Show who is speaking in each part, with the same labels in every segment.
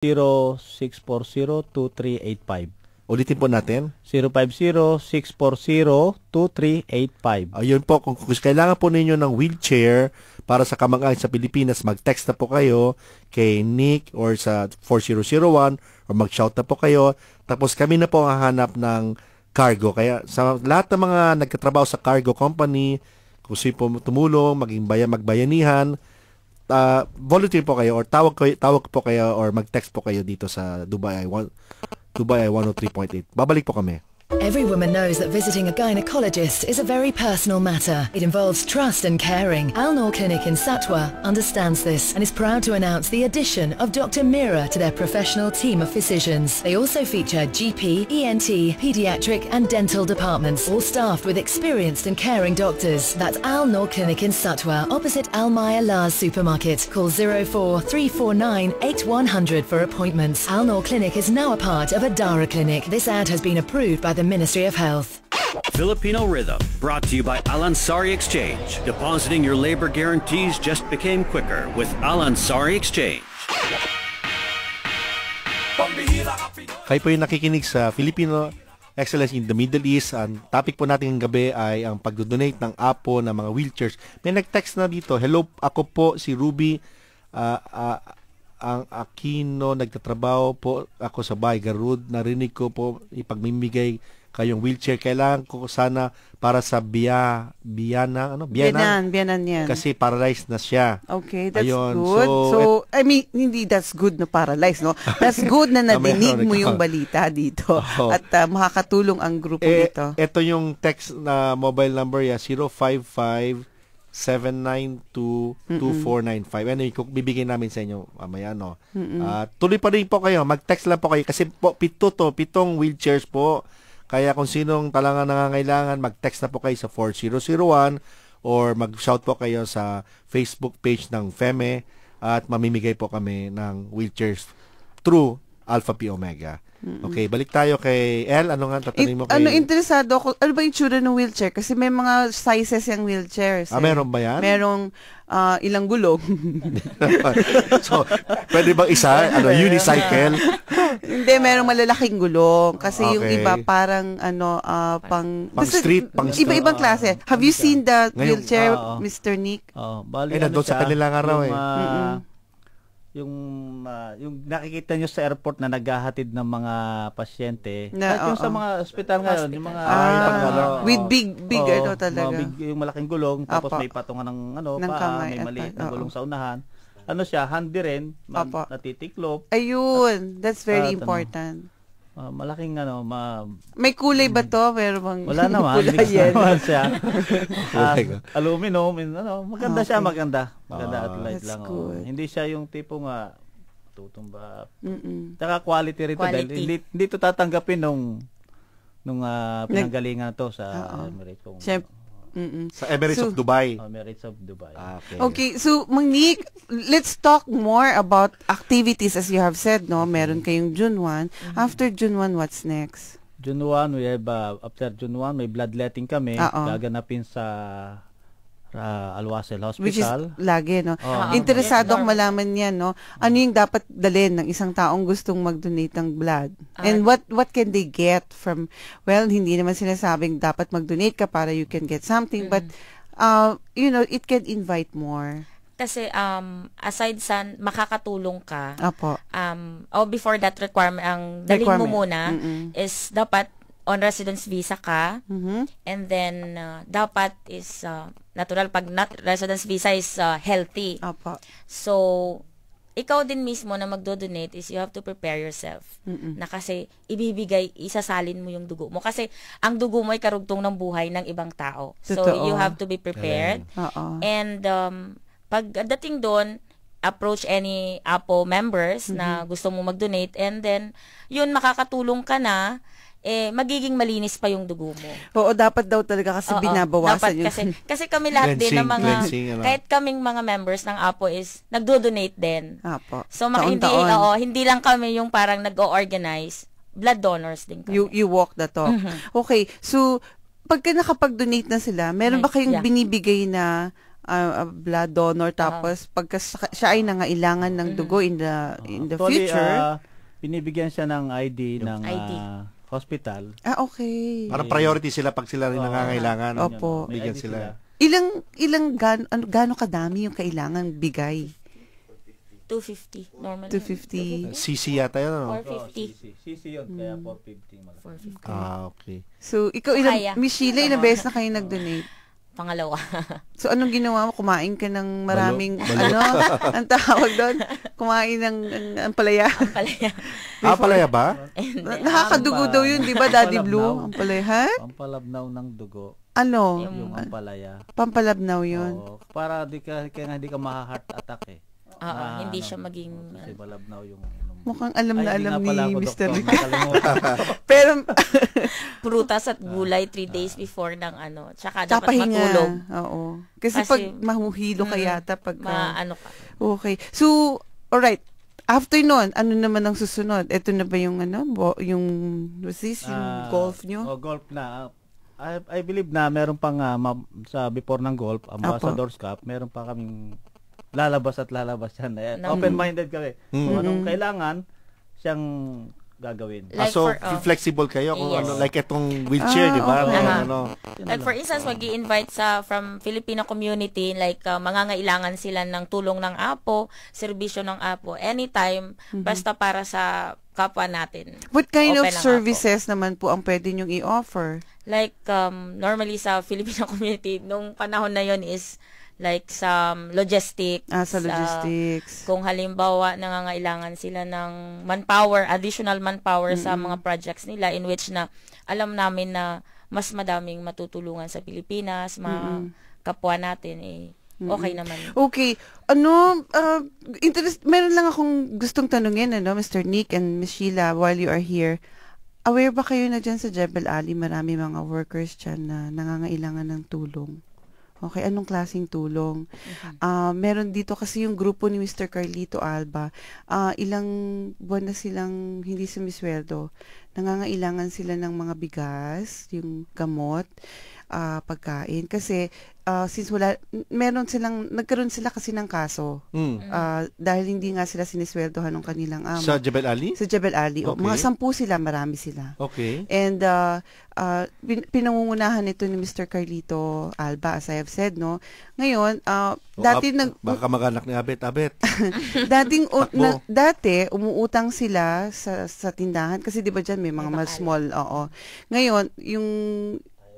Speaker 1: 050-640-2385.
Speaker 2: Ulitin po natin.
Speaker 1: 050-640-2385.
Speaker 2: Ayun po, kung kailangan po ninyo ng wheelchair para sa kamag-anak sa Pilipinas, mag-text na po kayo kay Nick or sa 4001 or mag-shout na po kayo. Tapos kami na po ang hahanap ng cargo. Kaya sa lahat ng mga nagtatrabaho sa cargo company, kung sino po tumulong, magbayanihan, volunteer po kayo or tawag po kayo or mag-text po kayo dito sa Dubai 103.8. Babalik po kami.
Speaker 3: Every woman knows that visiting a gynecologist is a very personal matter. It involves trust and caring. Al Noor Clinic in Satwa understands this and is proud to announce the addition of Dr. Mira to their professional team of physicians. They also feature GP, ENT, pediatric and dental departments, all staffed with experienced and caring doctors. That's Al Noor Clinic in Satwa, opposite Al Maya Lars Supermarket. Call 04349 8100 for appointments. Al Noor Clinic is now a part of Adara Clinic. This ad has been approved by the Ministry of Health.
Speaker 4: Filipino Rhythm, brought to you by Alansari Exchange. Depositing your labor guarantees just became quicker with Alansari Exchange.
Speaker 2: Kayo po yung nakikinig sa Filipino Excellence in the Middle East. Ang topic po natin ng gabi ay ang pagdodonate ng apo ng mga wheelchairs. May nag-text na dito, hello, ako po si Ruby, ang Aquino, nagtatrabaho po ako sa bahay Garud. Narinig ko po ipagmimigay kayong wheelchair. Kailangan ko sana para sa Biyanan
Speaker 5: yan.
Speaker 2: Kasi paralyzed na siya.
Speaker 5: Okay, that's
Speaker 2: Ayun.
Speaker 5: good. So, I mean, hindi that's good na paralyzed, no? That's good na nadinig mo yung balita dito. At makakatulong ang grupo nito.
Speaker 2: Ito yung text na mobile number ya 055-792-2495. Ano yung bibigyan namin sa inyo mamaya, no? Tuloy pa rin po kayo. Mag-text lang po kayo kasi po, pitong wheelchairs po. Kaya kung sinong talagang nangangailangan, mag-text na po kayo sa 4001 or mag-shout po kayo sa Facebook page ng FEME at mamimigay po kami ng wheelchairs through Alpha Pi Omega. Okay, balik tayo kay El. Ano nga tatanungin mo kay...
Speaker 5: Interesado ako. Ano ba yung tsura ng wheelchair? Kasi may mga sizes yung wheelchairs.
Speaker 2: Meron ba yan?
Speaker 5: Merong ilang gulong.
Speaker 2: So, pwede bang isa? Unicycle?
Speaker 5: Hindi, merong malalaking gulong. Kasi yung iba parang pang
Speaker 2: street.
Speaker 5: Iba-ibang klase. Have you seen the wheelchair, Mr. Nick?
Speaker 1: Bali,
Speaker 2: nandun sa kanila nga raw
Speaker 1: yung nakikita nyo sa airport na naghahatid ng mga pasyente, kahit yung sa mga ospital ngayon, yung mga
Speaker 5: with big talaga.
Speaker 1: Yung malaking gulong, tapos may patungan ng may maliit na gulong sa unahan. Siya, handy rin, natitiklop.
Speaker 5: Ayun, that's very important.
Speaker 1: Malaking
Speaker 5: may kulay ba to? Pero bang
Speaker 1: wala naman, mix naman siya. Aluminum, maganda siya, maganda at light lang. Hindi siya yung tipo tutumba. Tsaka quality rito dahil hindi to tatanggapin nung pinanggalingan to sa Emirates.
Speaker 2: Sa Emirates of Dubai.
Speaker 1: Emirates of Dubai.
Speaker 5: Okay, so Mang Nick, let's talk more about activities as you have said, no? Meron kayong June 1. After June 1, what's next?
Speaker 1: June 1, we have after June 1 may bloodletting kami, gaganapin sa Al-Wasel Hospital.
Speaker 5: Which is lagi, no? Interesado akong malaman yan, no? Ano yung dapat dalhin ng isang taong gustong mag-donate ng blood? And what can they get from, well, hindi naman sinasabing dapat mag-donate ka para you can get something, but, it can invite more.
Speaker 6: Kasi, aside sa makakatulong ka,
Speaker 5: Apo.
Speaker 6: Before that requirement, ang dalhin mo muna is dapat on residence visa ka, and then dapat is natural pag residence visa is healthy.
Speaker 5: Apa.
Speaker 6: So ikaw din mismo na magdo-donate is you have to prepare yourself. Na kasi isasalin mo yung dugo mo kasi ang dugo mo ay karugtong ng buhay ng ibang tao. So you have to be prepared. And pagdating doon, approach any APO members na gusto mo mag-donate, and then yun makakatulong ka na magiging malinis pa yung dugo mo.
Speaker 5: Oo, dapat daw talaga kasi binabawasan
Speaker 6: yun. Kasi kami lahat din ng mga, kahit kaming mga members ng APO is nagdo-donate din.
Speaker 5: Apo.
Speaker 6: So hindi lang kami yung parang nag-o-organize, blood donors din kami.
Speaker 5: You walk the talk. Okay, so pagka nakapag-donate na sila, meron ba kayong binibigay na blood donor, tapos pagka siya ay nangailangan ng dugo in the future,
Speaker 1: binibigyan siya ng ID ng hospital.
Speaker 5: Okay.
Speaker 2: Para priority sila pag sila rin nangangailangan.
Speaker 5: Opo.
Speaker 2: Bigyan sila.
Speaker 5: Ilang gaano kadami yung kailangan bigay?
Speaker 6: 250 normally.
Speaker 5: 250.
Speaker 2: CC yata yun, ano?
Speaker 6: 450.
Speaker 1: CC yun, kaya 450.
Speaker 6: 450.
Speaker 2: Okay.
Speaker 5: So, ikaw, Miss Sheila, ilang beses na kayo nag-donate?
Speaker 6: Pangalawa.
Speaker 5: So, anong ginawa mo? Kumain ka ng maraming, ang tawag doon? Kumain ng ampalaya?
Speaker 6: Ampalaya.
Speaker 2: Ampalaya ba?
Speaker 5: Nakakadugo daw yun, di ba, Daddy Blue? Ampalaya, ha?
Speaker 1: Pampalabnaw ng dugo.
Speaker 5: Ano?
Speaker 1: Yung ampalaya.
Speaker 5: Pampalabnaw yun.
Speaker 1: Para di ka ma-heart attack eh.
Speaker 6: Hindi siya maging...
Speaker 1: Kasi malabnaw yung...
Speaker 5: Mukhang alam na alam ni Mr. Rick.
Speaker 1: Pero...
Speaker 5: Pero...
Speaker 6: prutas at gulay 3 days before ng Tsaka dapat
Speaker 5: pahinga.
Speaker 6: matulog.
Speaker 5: Oo. Kasi pag mahuhilo ka yata, pag...
Speaker 6: ka.
Speaker 5: Okay. So, alright. After nun, ano naman ang susunod? Ito na ba yung yung golf nyo?
Speaker 1: Golf na. I believe na meron pang sa before ng golf, Ambassadors Cup, meron pa kaming lalabas yan. Open-minded kami. Kung anong kailangan siyang gagawin.
Speaker 6: Like
Speaker 2: so, flexible kayo kung like itong wheelchair, di ba?
Speaker 5: Okay.
Speaker 6: Like for instance, mag-i-invite from Filipino community, like mangangailangan sila ng tulong ng apo, serbisyo ng apo, anytime, basta para sa kapwa natin.
Speaker 5: What kind of services naman po ang pwede nyong i-offer?
Speaker 6: Like, normally sa Filipino community, nung panahon na yon is like sa logistics.
Speaker 5: Sa logistics.
Speaker 6: Kung halimbawa nangangailangan sila ng manpower, additional manpower sa mga projects nila in which na alam namin na mas madaming matutulungan sa Pilipinas, mga kapwa natin okay naman.
Speaker 5: Okay. Meron lang akong gustong tanungin, Mr. Nick and Ms. Sheila, while you are here. Aware ba kayo na dyan sa Jebel Ali, marami mga workers dyan na nangangailangan ng tulong? Okay, anong klaseng tulong? Meron dito kasi yung grupo ni Mr. Carlito Alba, ilang buwan na silang hindi sumisweldo. Nangangailangan sila ng mga bigas, yung gamot, pagkain. Kasi since nagkaroon sila kasi ng kaso. Dahil hindi nga sila sinisweldohan ng kanilang amo.
Speaker 2: Sa Jebel Ali?
Speaker 5: Sa Jebel Ali.
Speaker 2: Okay.
Speaker 5: Mga 10 sila, marami sila.
Speaker 2: Okay.
Speaker 5: And pinangungunahan ito ni Mr. Carlito Alba, as I have said, no? Ngayon, dati
Speaker 2: baka mag-anak ni Abet.
Speaker 5: Dati, umuutang sila sa tindahan. Kasi di ba dyan may mga small, Ngayon,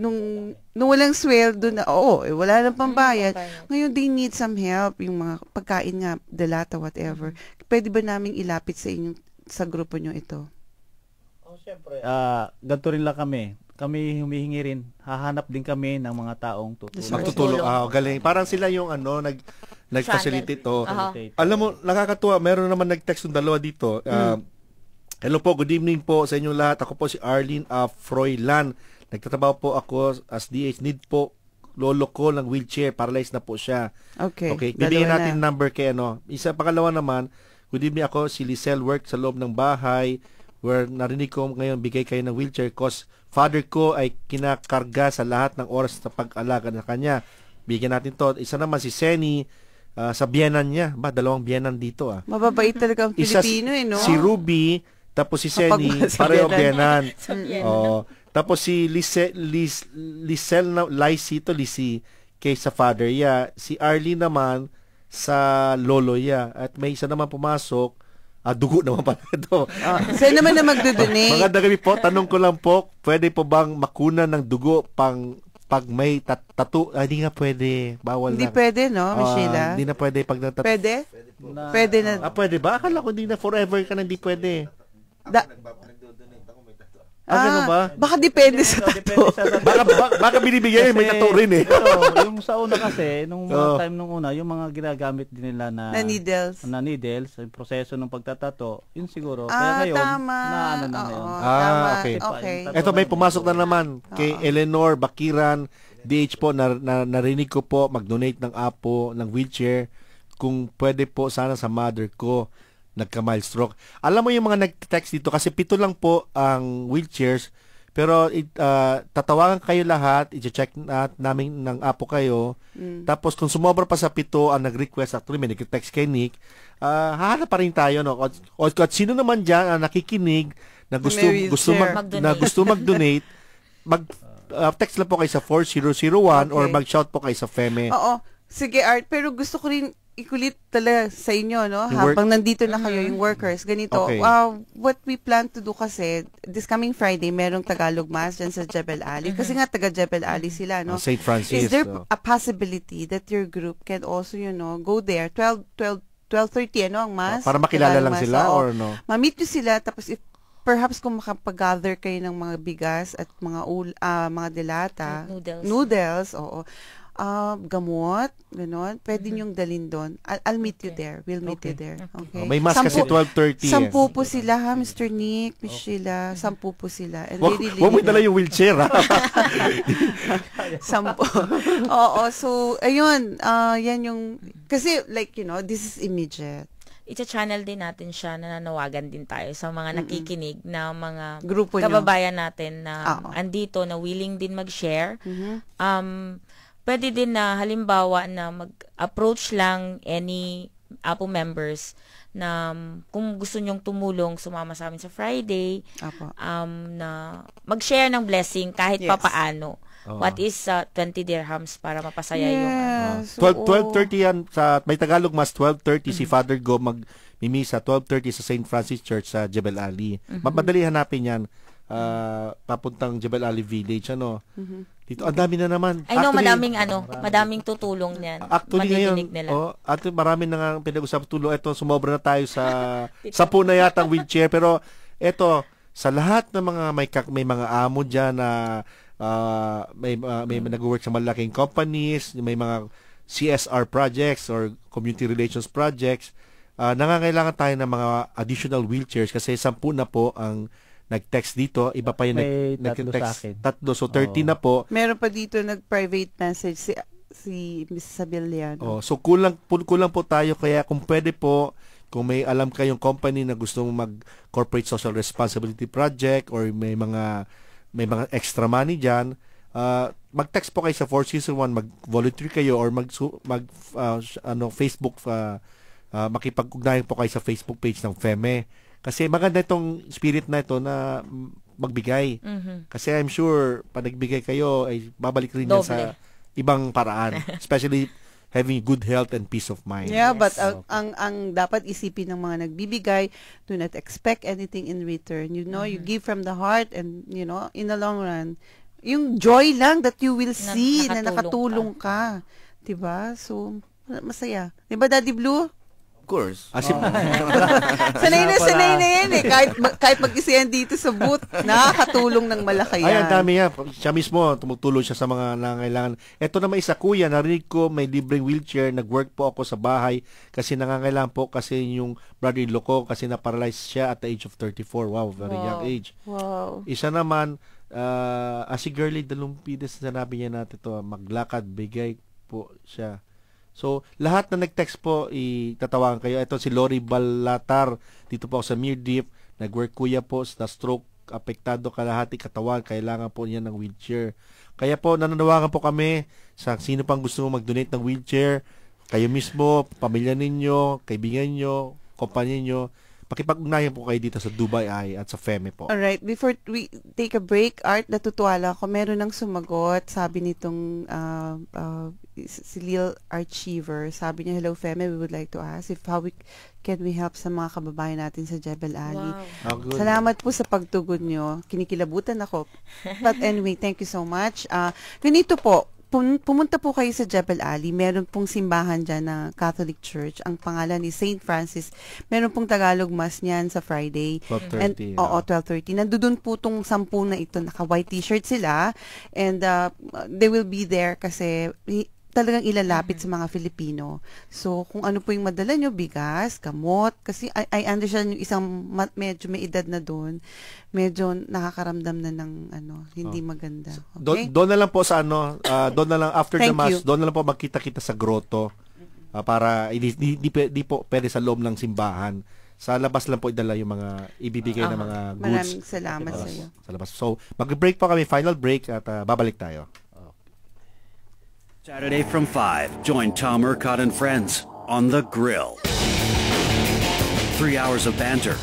Speaker 5: nung walang sweldo na, wala nang pambayad. Ngayon, they need some help. Yung mga pagkain nga, delata, whatever. Pwede ba naming ilapit sa grupo nyo ito?
Speaker 1: Siyempre, ganito rin lang kami. Kami humihingi rin. Hahanap din kami ng mga taong tutulong.
Speaker 2: Magtutulong. Galing. Parang sila yung nag-facilitate to. Alam mo, nakakatuwa. Meron naman nag-text ng dalawa dito. Hello po, good evening po sa inyong lahat. Ako po si Arlene Froilan. Nagtatrabaho po ako as DH. Need po lolo ko ng wheelchair. Paralyzed na po siya. Okay. Bibigyan natin number kay Isa, pangalawa naman, good evening, ako si Lizelle, work sa loob ng bahay where narinig ko ngayon bigay kayo ng wheelchair cause father ko ay kinakarga sa lahat ng oras na pag-alaga na kanya. Bigyan natin to. Isa naman si Seni sa biyenan niya. Dalawang biyenan dito.
Speaker 5: Mababait talaga ang Pilipino no?
Speaker 2: Si Ruby, tapos si Seni, pareho biyenan. Tapos si Lizzie kay sa father ya. Si Arlene naman sa lolo ya. At may isa naman pumasok, dugo naman pala ito.
Speaker 5: Saan naman na magdodonate?
Speaker 2: Maganda kami po, tanong ko lang po, pwede po bang makuna ng dugo pag may tattoo? Hindi nga pwede, bawal
Speaker 5: hindi
Speaker 2: na. Hindi
Speaker 5: pwede, no, Michelle?
Speaker 2: Hindi na pwede pag natattoo.
Speaker 5: Pwede? Pwede na.
Speaker 2: Pwede ba? Akala ko hindi na forever ka na hindi pwede.
Speaker 1: Ba?
Speaker 5: Baka depende sa tattoo.
Speaker 2: Baka binibigyan may tattoo rin eh.
Speaker 1: Yung sa una kasi, nung mga time nung una, yung mga ginagamit din nila na needles, yung proseso ng pagtatato, yun siguro. Kaya ngayon,
Speaker 5: tama.
Speaker 1: na yun.
Speaker 2: Okay. Ito may pumasok na naman kay Eleanor Bakiran, DH po, narinig ko po mag-donate ng apo, ng wheelchair, kung pwede po sana sa mother ko. Nagka-mild stroke. Alam mo yung mga nag-text dito kasi 7 lang po ang wheelchairs Pero tatawagan kayo lahat, i-check namin ng apo kayo. Tapos kung sumobra pa sa 7 ang nag-request, actually may nag-text kay Nick, hahanap pa rin tayo, no? O at sino naman diyan ang nakikinig na gusto mag-donate, text lang po kayo sa 4001 or mag-shout po kayo sa FEME.
Speaker 5: Oo. Sige, Art, pero gusto ko rin ikulit talaga sa inyo, no? Habang nandito na kayo, yung workers, ganito.
Speaker 2: Okay.
Speaker 5: What we plan to do kasi, this coming Friday, merong Tagalog Mass dyan sa Jebel Ali. Kasi nga, taga Jebel Ali sila, no?
Speaker 2: St. Francis.
Speaker 5: Is there a possibility that your group can also, go there, 12:30, ang Mass?
Speaker 2: Para makilala lang
Speaker 5: Mass,
Speaker 2: sila or no?
Speaker 5: Ma-meet nyo sila, tapos perhaps kung makapag-gather kayo ng mga bigas at mga delata, noodles, oo. Gamot, gano'n, pwede niyong dalhin doon. I'll meet you there. We'll meet you there. Okay?
Speaker 2: May mas kasi 12:30.
Speaker 5: 10 po sila, ha, Mr. Nick, Miss Sheila. 10 po sila. And
Speaker 2: Huwag mo dala yung wheelchair, ha?
Speaker 5: 10. Oo, so, ayun, yan yung, kasi, this is immediate.
Speaker 6: Icha-channel din natin siya, nananawagan din tayo sa mga nakikinig na mga
Speaker 5: grupo
Speaker 6: kababayan natin na andito, na willing din mag-share. Pwede din na halimbawa na mag-approach lang any Apo members na kung gusto nyong tumulong, sumama sa amin sa Friday, na mag-share ng blessing kahit papaano. What is 20 dirhams para mapasaya yung
Speaker 2: 12:30 yan sa may Tagalog Mass, 12:30 si Father Go magmimisa 12:30 sa St. Francis Church sa Jebel Ali. Madali hanapin yan. Papuntang Jebel Ali Village, ano. Dito ang dami na naman.
Speaker 6: I know, madaming tutulong niyan.
Speaker 2: Actually ngayon, at marami na nga pinag-usap tulong. Ito, sumobra na tayo sa 10 na yata wheelchair. Pero ito, sa lahat ng mga may mga amo dyan na may nag-work sa malaking companies, may mga CSR projects or community relations projects, nangangailangan tayo ng mga additional wheelchairs kasi 10 na po ang nag-text dito, iba pa yung nag-text. 3, so 30 na po.
Speaker 5: Meron pa dito nag-private message si Ms. Sabilliano.
Speaker 2: So kulang po tayo, kaya kung pwede po, kung may alam kayong company na gustong mag-corporate social responsibility project or may mga extra money diyan, mag-text po kayo sa 461, mag-volunteer kayo or Facebook, makipag-ugnayan po kayo sa Facebook page ng FEME. Kasi maganda itong spirit na ito na magbigay. Kasi I'm sure, pag nagbigay kayo, ay babalik rin yan sa ibang paraan. Especially having good health and peace of mind.
Speaker 5: Yeah, but ang dapat isipin ng mga nagbibigay, do not expect anything in return. You give from the heart and, in the long run, yung joy lang that you will see na nakatulong ka. Diba? So, masaya. Diba, Daddy Blue?
Speaker 2: Course.
Speaker 5: Sanay na yan eh. Kahit mag-isa yan dito sa booth, nakakatulong ng malaki yan.
Speaker 2: Ay, ang dami yan. Siya mismo, tumutulong siya sa mga nangangailangan. Ito na may isa, kuya, narinig ko, may libreng wheelchair, nag-work po ako sa bahay kasi nangangailangan po kasi yung brother-in-law ko kasi na-paralyzed siya at the age of 34. Wow, very young age.
Speaker 5: Wow.
Speaker 2: Isa naman, si Girlie Dalumpides, sanabi niya natin ito, maglakad, bigay po siya. So, lahat na nag-text po, itatawagan kayo. Ito si Lori Balatar, dito po ako sa Mirdip. Nag-work kuya po sa stroke, apektado kalahati katawan, kailangan po niya ng wheelchair. Kaya po, nananawagan po kami sa sino pang gusto mag-donate ng wheelchair. Kayo mismo, pamilya ninyo, kaibigan nyo, kumpanya nyo, pakipag-ugnayan po kayo dito sa Dubai Eye at sa FEME po.
Speaker 5: Alright, before we take a break, Art, natutuwala ako, meron nang sumagot, sabi nitong si Lil Archiver, sabi niya, hello FEME, we would like to ask if can we help sa mga kababayan natin sa Jebel Ali.
Speaker 6: Wow.
Speaker 5: Salamat po sa pagtugon nyo. Kinikilabutan ako. But anyway, thank you so much. Ganito po, pumunta po kayo sa Jebel Ali. Meron pong simbahan dyan na Catholic Church. Ang pangalan ni St. Francis. Meron pong Tagalog Mass niyan sa Friday.
Speaker 2: 12:30.
Speaker 5: Oo, 12:30. Nandun po tong 10 na ito. Naka-white t-shirt sila. And they will be there kasi talagang ilalapit sa mga Filipino. So, kung ano po yung madala nyo, bigas, gamot, kasi I understand yung isang medyo may edad na doon, medyo nakakaramdam na ng hindi maganda. Okay?
Speaker 2: Doon na lang po sa doon na lang after the Mass, doon na lang po magkita-kita sa grotto para hindi po pwede sa loob ng simbahan. Sa labas lang po idala yung mga ibibigay na mga goods.
Speaker 5: Maraming salamat sa iyo.
Speaker 2: Sa labas. So, mag-break po kami, final break, at babalik tayo.
Speaker 4: Saturday from 5, join Tom Urquhart and friends on The Grill. 3 hours of banter,